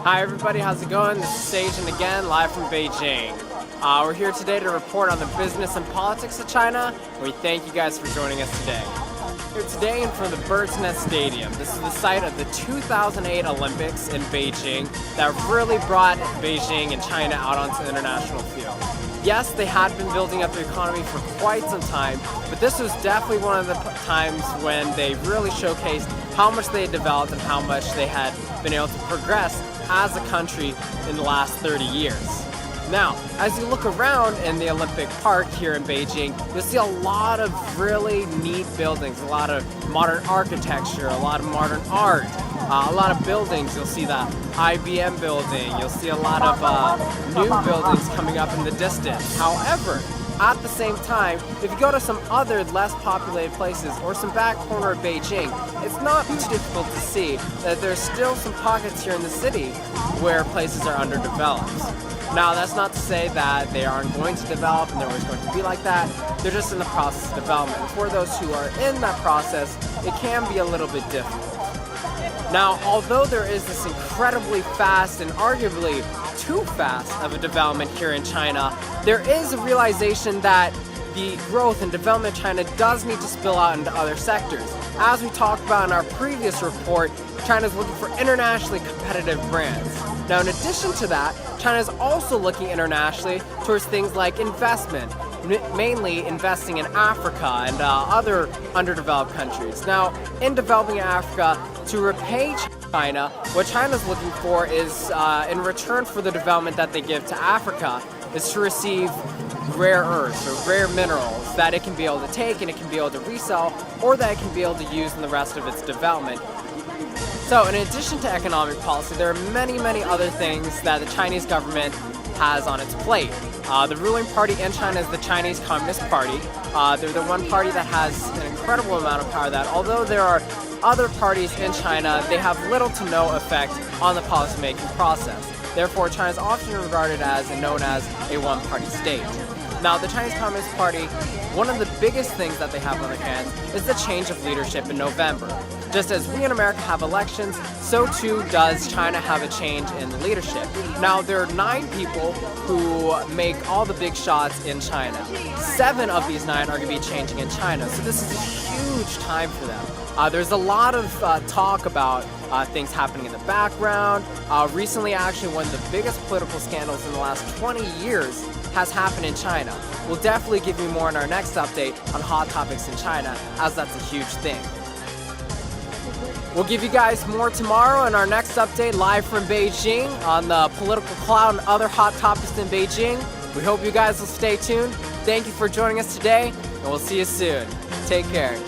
Hi everybody, how's it going? This is Seijin again, live from Beijing. We're here today to report on the business and politics of China. We thank you guys for joining us today. Here today in front of the Bird's Nest Stadium. This is the site of the 2008 Olympics in Beijing that really brought Beijing and China out onto the international field. Yes, they had been building up their economy for quite some time, but this was definitely one of the times when they really showcased how much they had developed and how much they had been able to progress as a country in the last 30 years. Now, as you look around in the Olympic Park here in Beijing, you'll see a lot of really neat buildings, a lot of modern architecture, a lot of modern art, a lot of buildings. You'll see the IBM building, you'll see a lot of new buildings coming up in the distance. However, at the same time, if you go to some other less populated places or some back corner of Beijing, it's not too difficult to see that there's still some pockets here in the city where places are underdeveloped. Now, that's not to say that they aren't going to develop and they're always going to be like that. They're just in the process of development. For those who are in that process, it can be a little bit difficult. Now, although there is this incredibly fast and arguably too fast of a development here in China, there is a realization that the growth and development of China does need to spill out into other sectors. As we talked about in our previous report, China is looking for internationally competitive brands. Now, in addition to that, China is also looking internationally towards things like investment, mainly investing in Africa and other underdeveloped countries. Now, in developing Africa, to repay China, what China's looking for is, in return for the development that they give to Africa, is to receive rare earths or rare minerals that it can be able to take and it can be able to resell, or that it can be able to use in the rest of its development. So, in addition to economic policy, there are many other things that the Chinese government has on its plate. The ruling party in China is the Chinese Communist Party. They're the one party that has an incredible amount of power that, although there are other parties in China, they have little to no effect on the policymaking process. Therefore, China is often regarded as and known as a one-party state. Now, the Chinese Communist Party, one of the biggest things that they have on their hands is the change of leadership in November. Just as we in America have elections, so too does China have a change in leadership. Now, there are 9 people who make all the big shots in China. 7 of these 9 are going to be changing in China, so this is a huge time for them. There's a lot of talk about things happening in the background. Recently, actually, one of the biggest political scandals in the last 20 years has happened in China. We'll definitely give you more in our next update on hot topics in China, as that's a huge thing. We'll give you guys more tomorrow in our next update live from Beijing on the political cloud and other hot topics in Beijing. We hope you guys will stay tuned. Thank you for joining us today, and we'll see you soon. Take care.